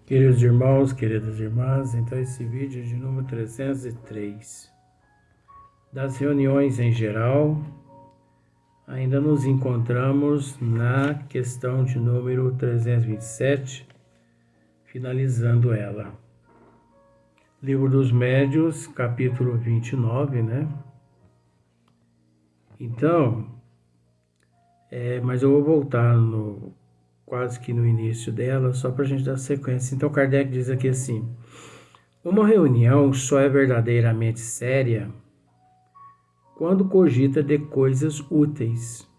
Queridos irmãos, queridas irmãs, então esse vídeo é de número 303. Das reuniões em geral, ainda nos encontramos na questão de número 327, finalizando ela. Livro dos Médiuns, capítulo 29, né? Então, mas eu vou voltar quase que no início dela, só para a gente dar sequência. Então, Kardec diz aqui assim: uma reunião só é verdadeiramente séria quando cogita de coisas úteis.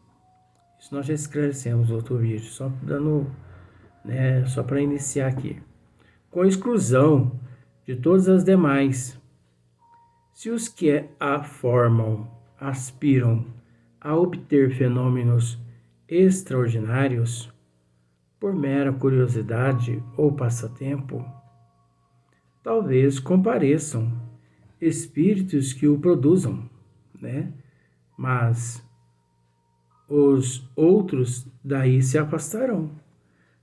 Isso nós já esclarecemos no outro vídeo, só dando, só para iniciar aqui. Com exclusão de todas as demais. Se os que a formam aspiram a obter fenômenos extraordinários, por mera curiosidade ou passatempo, talvez compareçam espíritos que o produzam, né? Mas os outros daí se afastarão.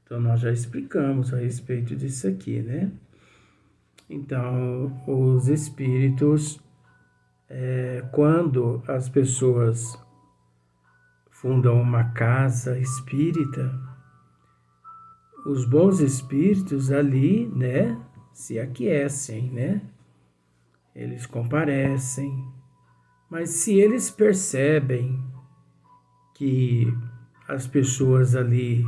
Então, nós já explicamos a respeito disso aqui, né? Então, os espíritos, quando as pessoas fundam uma casa espírita, os bons espíritos ali, né, se aquecem, né? Eles comparecem. Mas se eles percebem que as pessoas ali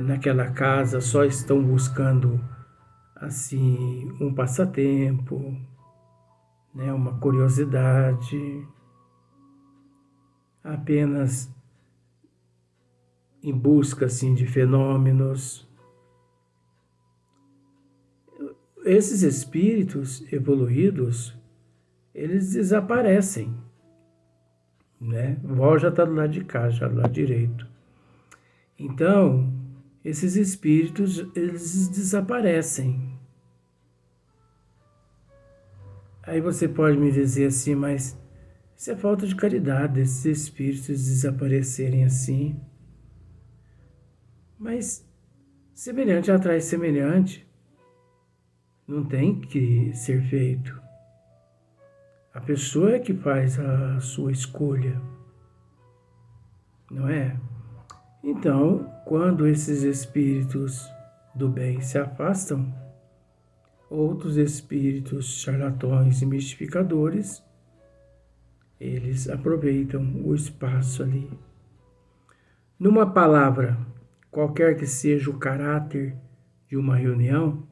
naquela casa só estão buscando assim um passatempo, né, uma curiosidade, apenas em busca assim de fenômenos, esses espíritos evoluídos, eles desaparecem, né? O Val já está do lado de cá, já do lado direito. Então, esses espíritos, eles desaparecem. Aí você pode me dizer assim, mas isso é falta de caridade, esses espíritos desaparecerem assim. Mas semelhante atrai semelhante. Não tem que ser feito. A pessoa é que faz a sua escolha, não é? Então, quando esses espíritos do bem se afastam, outros espíritos charlatões e mistificadores, eles aproveitam o espaço ali. Numa palavra, qualquer que seja o caráter de uma reunião,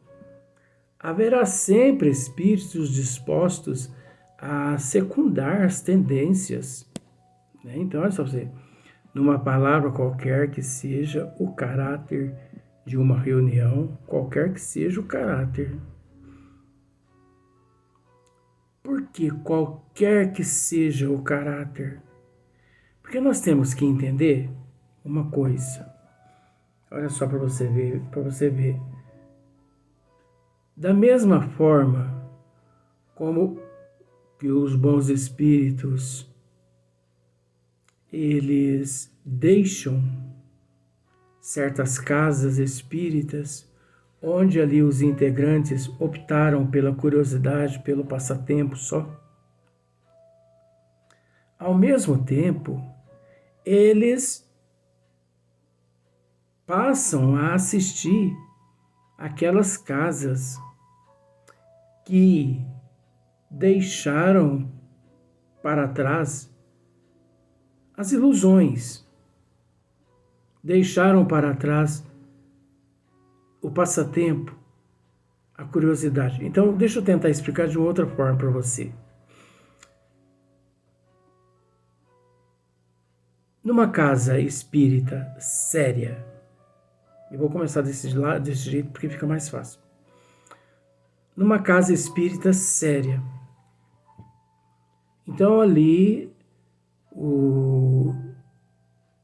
haverá sempre espíritos dispostos a secundar as tendências, né? Então, olha só você, numa palavra qualquer que seja o caráter de uma reunião, qualquer que seja o caráter. Por que qualquer que seja o caráter? Porque nós temos que entender uma coisa. Olha só para você ver. Da mesma forma como que os bons espíritos eles deixam certas casas espíritas onde ali os integrantes optaram pela curiosidade, pelo passatempo só. Ao mesmo tempo, eles passam a assistir aquelas casas que deixaram para trás as ilusões, deixaram para trás o passatempo, a curiosidade. Então, deixa eu tentar explicar de uma outra forma para você. Numa casa espírita séria, eu vou começar desse jeito porque fica mais fácil. Numa casa espírita séria, então ali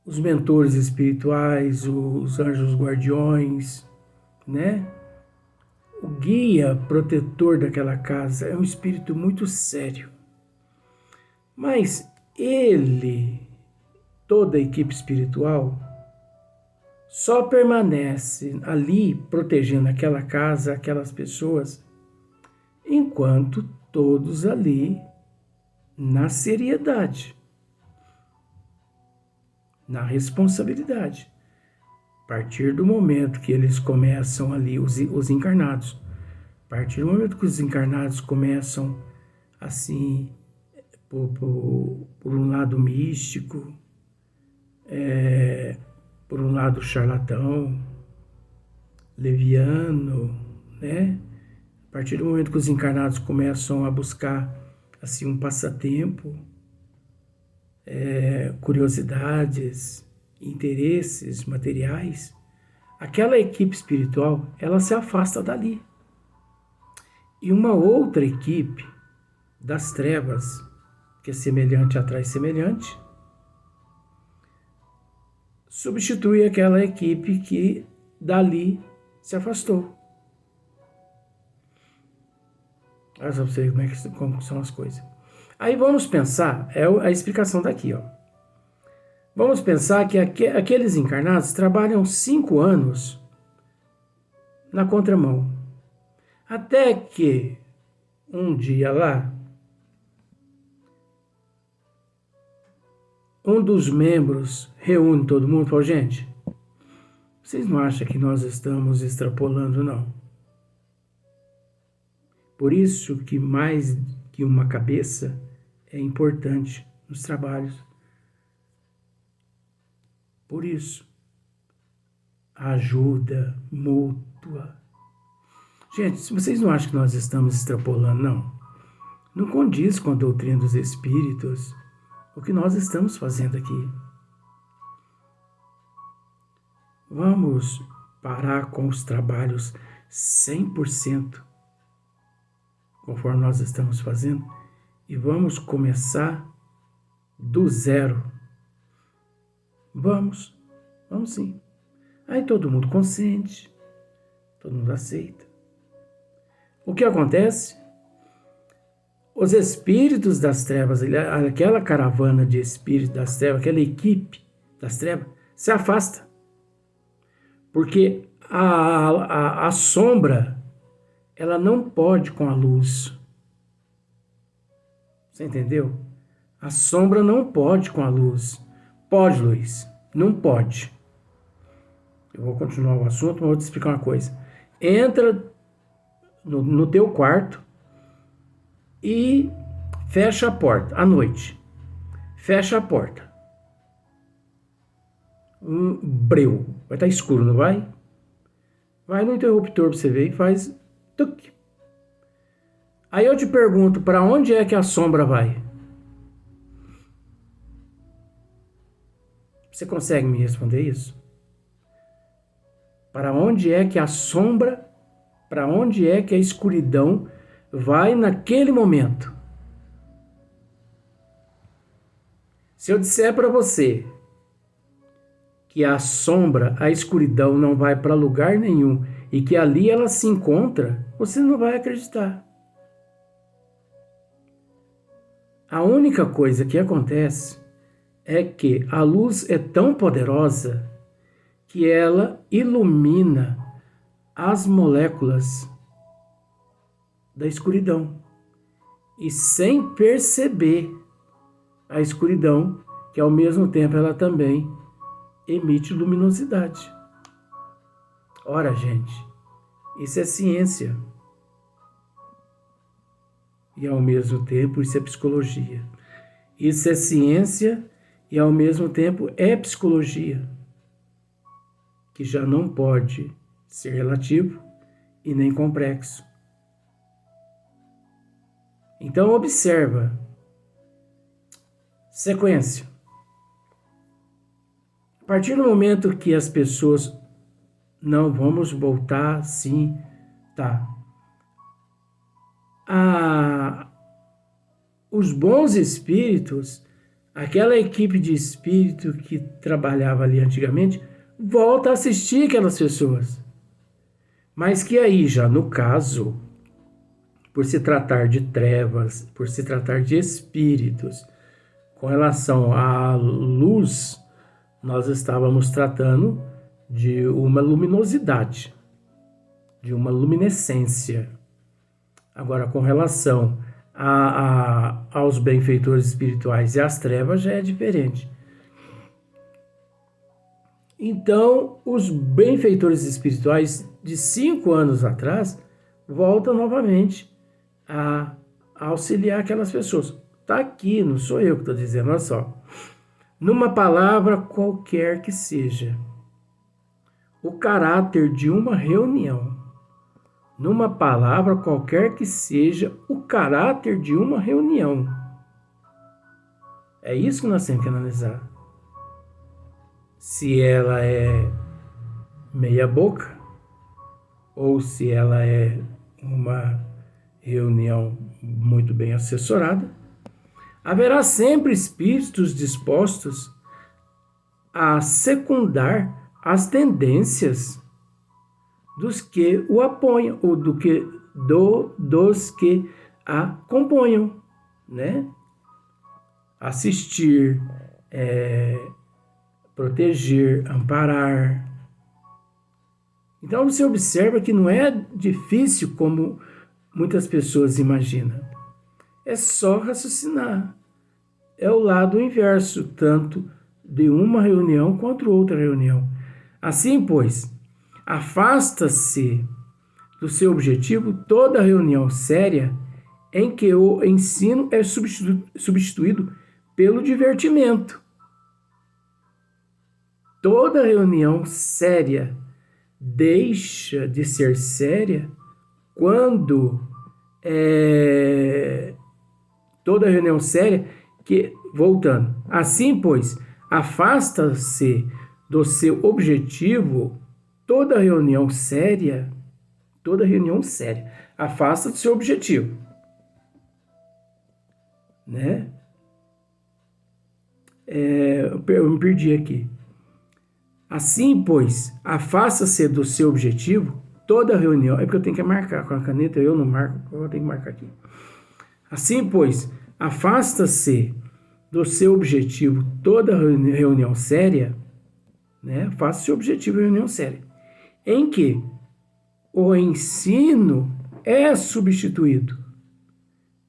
os mentores espirituais, os anjos guardiões, né? O guia protetor daquela casa é um espírito muito sério. Mas toda a equipe espiritual, só permanece ali protegendo aquela casa, aquelas pessoas, enquanto todos ali, na seriedade, na responsabilidade. A partir do momento que eles começam ali, os encarnados, a partir do momento que os encarnados começam assim, por um lado místico, por um lado charlatão, leviano, né? A partir do momento que os encarnados começam a buscar assim um passatempo, curiosidades, interesses materiais, aquela equipe espiritual, ela se afasta dali. E uma outra equipe das trevas, que é semelhante atrai semelhante, substitui aquela equipe que dali se afastou. Olha só pra você ver como são as coisas. Aí vamos pensar, é a explicação daqui, ó. Vamos pensar que aqueles encarnados trabalham 5 anos na contramão. Até que um dia lá, um dos membros reúne todo mundo e fala, gente, vocês não acham que nós estamos extrapolando, não? Por isso que mais que uma cabeça é importante nos trabalhos. Por isso, a ajuda mútua. Gente, se vocês não acham que nós estamos extrapolando, não. Não condiz com a doutrina dos espíritos o que nós estamos fazendo aqui. Vamos parar com os trabalhos 100%, conforme nós estamos fazendo, e vamos começar do zero. Vamos sim. Aí todo mundo consente, todo mundo aceita. O que acontece? Os espíritos das trevas, aquela caravana de espíritos das trevas, aquela equipe das trevas, se afasta. Porque a sombra, ela não pode com a luz. Você entendeu? A sombra não pode com a luz. Pode, Luiz? Não pode. Eu vou continuar o assunto, mas vou te explicar uma coisa. Entra no teu quarto e fecha a porta à noite. Fecha a porta. Um breu. Vai estar escuro, não vai? Vai no interruptor pra você ver e faz tuc. Aí eu te pergunto, para onde é que a sombra vai? Você consegue me responder isso? Para onde é que a sombra, para onde é que a escuridão vai naquele momento? Se eu disser para você que a sombra, a escuridão não vai para lugar nenhum e que ali ela se encontra, você não vai acreditar. A única coisa que acontece é que a luz é tão poderosa que ela ilumina as moléculas da escuridão. E sem perceber a escuridão, que ao mesmo tempo ela também emite luminosidade. Ora, gente, isso é ciência. E ao mesmo tempo isso é psicologia. Isso é ciência e ao mesmo tempo é psicologia, que já não pode ser relativo e nem complexo. Então observa. Sequência. A partir do momento que as pessoas não vamos voltar, sim, tá. Os bons espíritos, aquela equipe de espírito que trabalhava ali antigamente, volta a assistir aquelas pessoas. Mas que aí já no caso, por se tratar de trevas, por se tratar de espíritos, com relação à luz, nós estávamos tratando de uma luminosidade, de uma luminescência. Agora, com relação aos benfeitores espirituais e às trevas, já é diferente. Então, os benfeitores espirituais de 5 anos atrás voltam novamente a auxiliar aquelas pessoas. Está aqui, não sou eu que estou dizendo, olha só. Numa palavra qualquer que seja, o caráter de uma reunião. Numa palavra qualquer que seja, o caráter de uma reunião. É isso que nós temos que analisar. Se ela é meia boca, ou se ela é uma reunião muito bem assessorada, haverá sempre espíritos dispostos a secundar as tendências dos que o apoiam, ou dos que a componham, né? Assistir, proteger, amparar. Então você observa que não é difícil como muitas pessoas imaginam. É só raciocinar. É o lado inverso, tanto de uma reunião quanto outra reunião. Assim, pois, afasta-se do seu objetivo toda reunião séria em que o ensino é substituído pelo divertimento. Toda reunião séria deixa de ser séria quando toda reunião séria que, voltando, assim pois, afasta-se do seu objetivo toda reunião séria, afasta do seu objetivo, né? Eu me perdi aqui. Assim, pois, afasta-se do seu objetivo toda reunião. É porque eu tenho que marcar com a caneta, eu não marco, eu tenho que marcar aqui. Assim, pois, afasta-se do seu objetivo toda reunião séria, né? Faça seu objetivo reunião séria, em que o ensino é substituído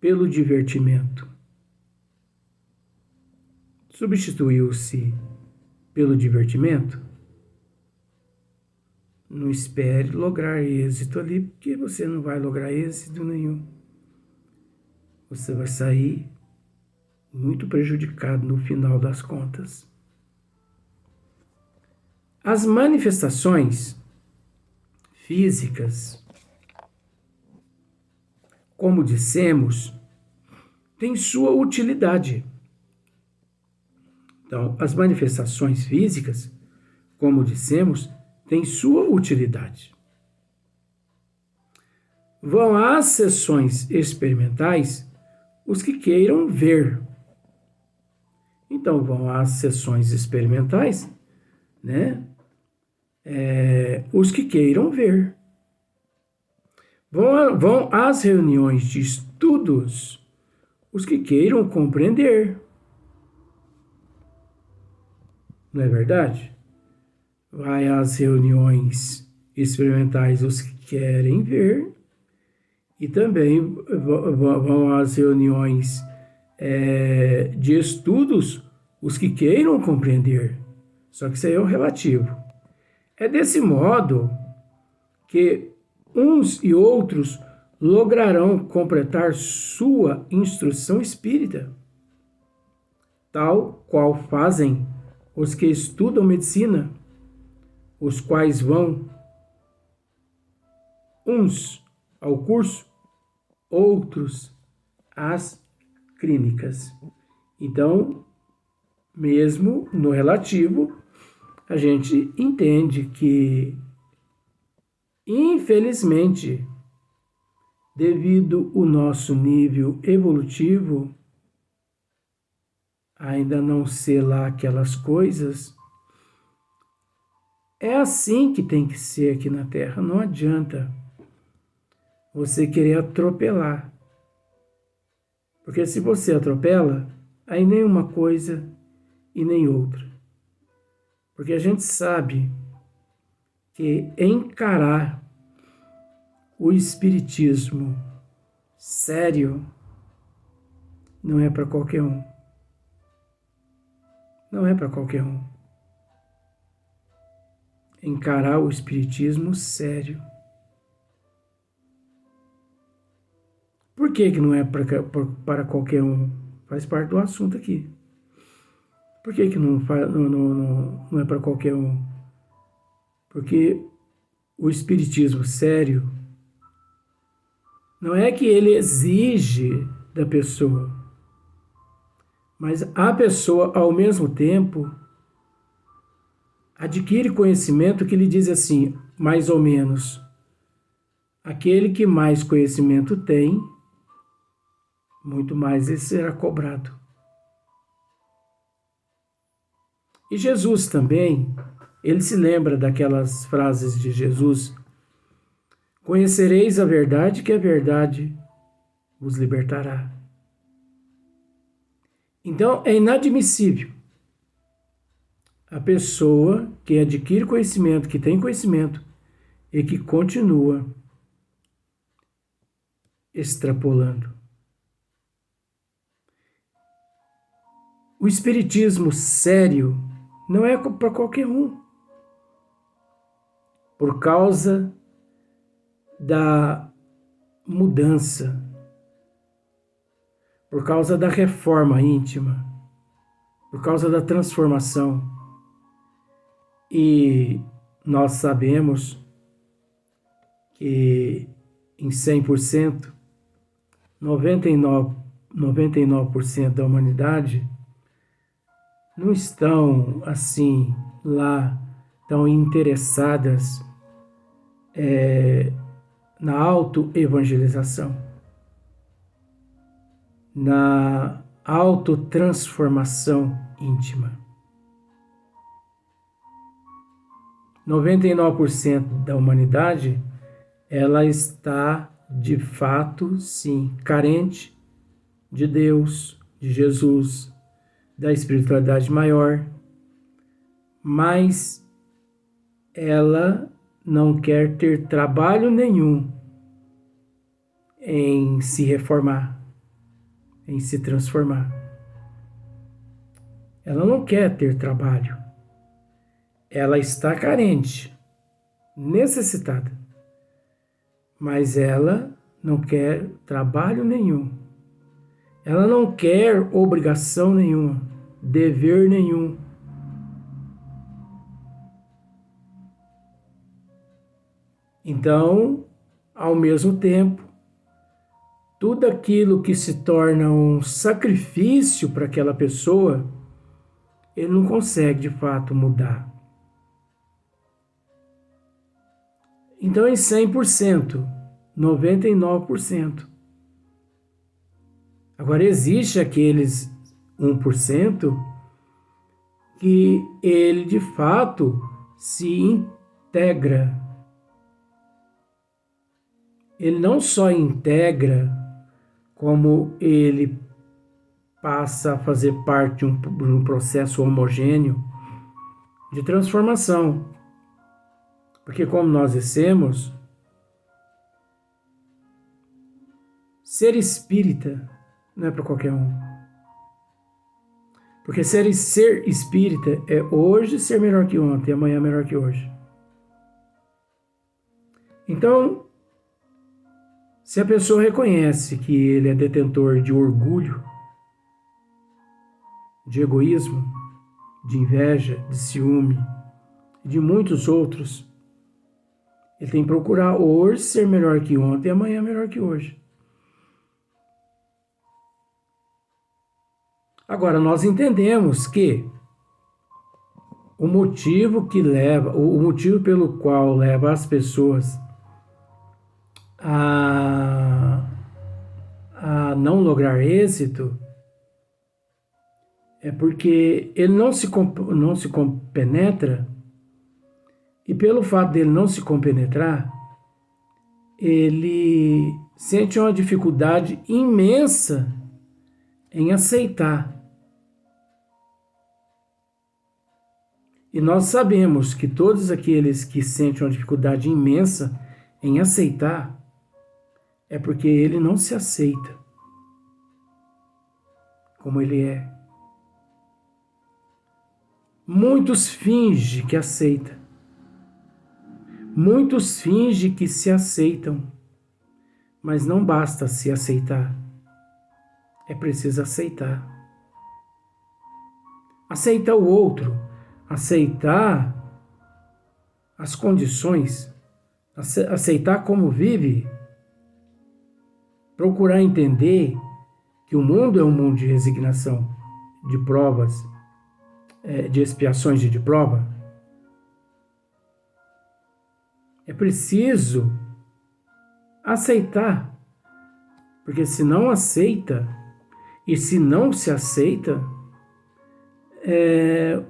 pelo divertimento. Substituiu-se pelo divertimento? Não espere lograr êxito ali, porque você não vai lograr êxito nenhum. Você vai sair muito prejudicado no final das contas. As manifestações físicas, como dissemos, têm sua utilidade. Então, as manifestações físicas, como dissemos, têm sua utilidade. Vão às sessões experimentais os que queiram ver. Então, vão às sessões experimentais, né? Os que queiram ver. Vão às reuniões de estudos os que queiram compreender. Não é verdade? Vai às reuniões experimentais os que querem ver e também vão às reuniões de estudos os que queiram compreender. Só que isso aí é o relativo. É desse modo que uns e outros lograrão completar sua instrução espírita, tal qual fazem os que estudam medicina, os quais vão uns ao curso, outros às clínicas. Então, mesmo no relativo, a gente entende que, infelizmente, devido ao nosso nível evolutivo ainda não ser lá aquelas coisas, é assim que tem que ser aqui na Terra. Não adianta você querer atropelar. Porque se você atropela, aí nem uma coisa e nem outra. Porque a gente sabe que encarar o espiritismo sério não é para qualquer um. Não é para qualquer um. Encarar o espiritismo sério. Por que não é para qualquer um? Faz parte do assunto aqui. Por que não é para qualquer um? Porque o espiritismo sério não é que ele exige da pessoa, mas a pessoa, ao mesmo tempo, adquire conhecimento que lhe diz assim, mais ou menos, aquele que mais conhecimento tem, muito mais ele será cobrado. E Jesus também, ele se lembra daquelas frases de Jesus: conhecereis a verdade, que a verdade vos libertará. Então, é inadmissível a pessoa que adquire conhecimento, que tem conhecimento e que continua extrapolando. O espiritismo sério não é para qualquer um, por causa da mudança, por causa da reforma íntima, por causa da transformação. E nós sabemos que em 100%, 99% da humanidade não estão assim lá tão interessadas na autoevangelização, na autotransformação íntima. 99% da humanidade, ela está de fato, sim, carente de Deus, de Jesus, da espiritualidade maior, mas ela não quer ter trabalho nenhum em se reformar, em se transformar. Ela não quer ter trabalho. Ela está carente, necessitada, mas ela não quer trabalho nenhum. Ela não quer obrigação nenhuma, dever nenhum. Então, ao mesmo tempo, tudo aquilo que se torna um sacrifício para aquela pessoa, ele não consegue de fato mudar. Então, em 100%, 99%. Agora, existe aqueles 1% que ele de fato se integra. Ele não só integra, como ele passa a fazer parte de um processo homogêneo de transformação. Porque como nós dissemos, ser espírita não é para qualquer um. Porque ser espírita é hoje ser melhor que ontem, amanhã melhor que hoje. Então, se a pessoa reconhece que ele é detentor de orgulho, de egoísmo, de inveja, de ciúme e de muitos outros, ele tem que procurar hoje ser melhor que ontem e amanhã melhor que hoje. Agora, nós entendemos que o motivo pelo qual leva as pessoas a não lograr êxito é porque ele não se compenetra, e pelo fato dele não se compenetrar, ele sente uma dificuldade imensa em aceitar E nós sabemos que todos aqueles que sentem uma dificuldade imensa em aceitar, é porque ele não se aceita como ele é. Muitos fingem que aceitam. Muitos fingem que se aceitam. Mas não basta se aceitar. É preciso aceitar. Aceitar o outro. Aceitar as condições. Aceitar como vive. Procurar entender que o mundo é um mundo de resignação, de provas, de expiações e de prova. É preciso aceitar, porque se não aceita e se não se aceita,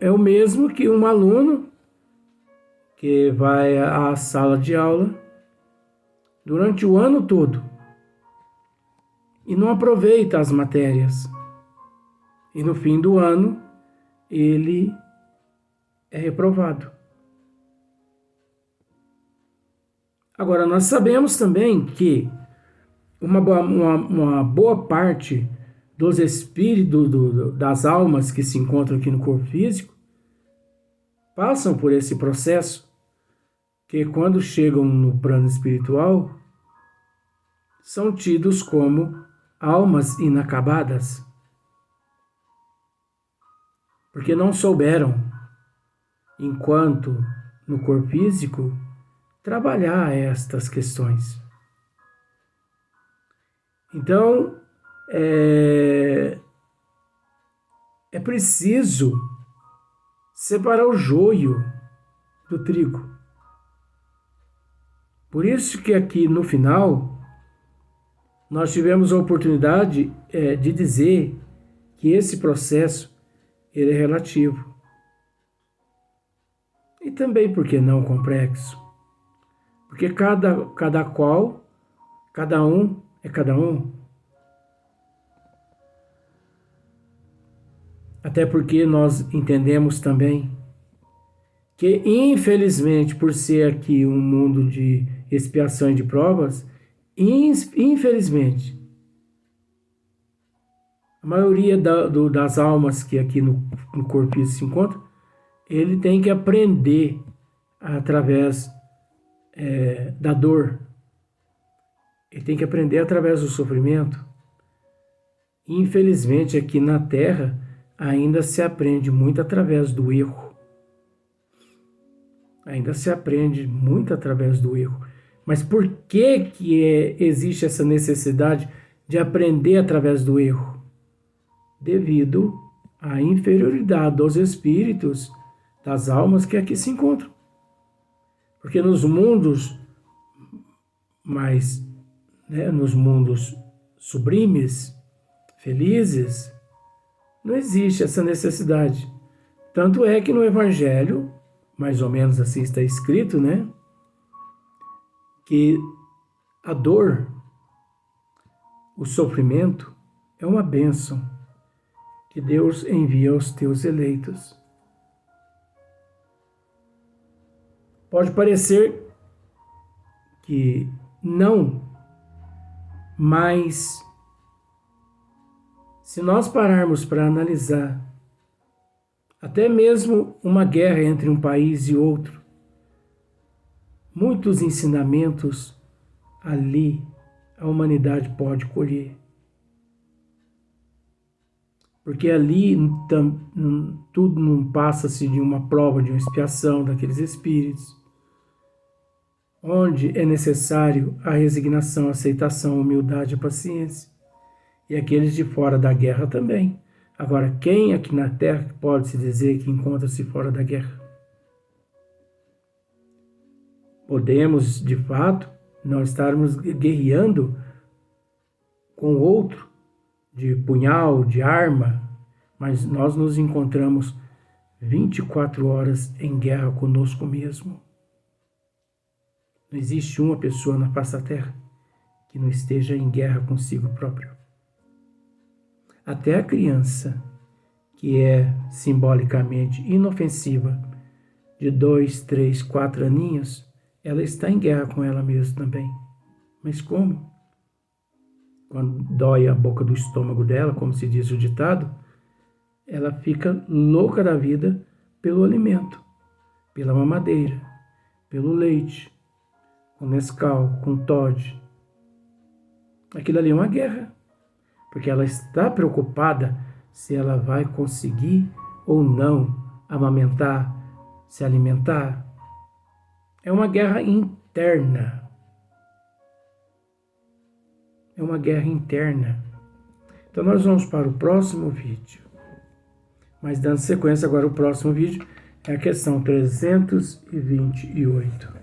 é o mesmo que um aluno que vai à sala de aula durante o ano todo e não aproveita as matérias. E no fim do ano, ele é reprovado. Agora, nós sabemos também que uma boa parte dos espíritos, das almas que se encontram aqui no corpo físico, passam por esse processo, que quando chegam no plano espiritual, são tidos como almas inacabadas, porque não souberam, enquanto no corpo físico, trabalhar estas questões. Então, é preciso separar o joio do trigo. Por isso que aqui no final, nós tivemos a oportunidade de dizer que esse processo ele é relativo. E também, por que não, complexo? Porque cada um é cada um. Até porque nós entendemos também que, infelizmente, por ser aqui um mundo de expiação e de provas, infelizmente, a maioria das almas que aqui no corpo se encontra, ele tem que aprender através da dor. Ele tem que aprender através do sofrimento. Infelizmente, aqui na Terra, ainda se aprende muito através do erro. Ainda se aprende muito através do erro. Mas por que existe essa necessidade de aprender através do erro? Devido à inferioridade dos espíritos, das almas que aqui se encontram. Porque nos mundos nos mundos sublimes, felizes, não existe essa necessidade. Tanto é que no Evangelho, mais ou menos assim está escrito, que a dor, o sofrimento, é uma bênção que Deus envia aos teus eleitos. Pode parecer que não, mas se nós pararmos para analisar até mesmo uma guerra entre um país e outro, muitos ensinamentos ali a humanidade pode colher. Porque ali tudo não passa-se de uma prova, de uma expiação daqueles espíritos, onde é necessário a resignação, a aceitação, a humildade, a paciência. E aqueles de fora da guerra também. Agora, quem aqui na Terra pode se dizer que encontra-se fora da guerra? Podemos, de fato, não estarmos guerreando com o outro, de punhal, de arma, mas nós nos encontramos 24 horas em guerra conosco mesmo. Não existe uma pessoa na face da Terra que não esteja em guerra consigo próprio. Até a criança, que é simbolicamente inofensiva, de 2, 3, 4 aninhos, ela está em guerra com ela mesma também. Mas como? Quando dói a boca do estômago dela, como se diz o ditado, ela fica louca da vida pelo alimento, pela mamadeira, pelo leite, com Nescau, com Toddy. Aquilo ali é uma guerra, porque ela está preocupada se ela vai conseguir ou não amamentar, se alimentar. É uma guerra interna. É uma guerra interna. Então nós vamos para o próximo vídeo. Mas dando sequência agora, o próximo vídeo é a questão 328.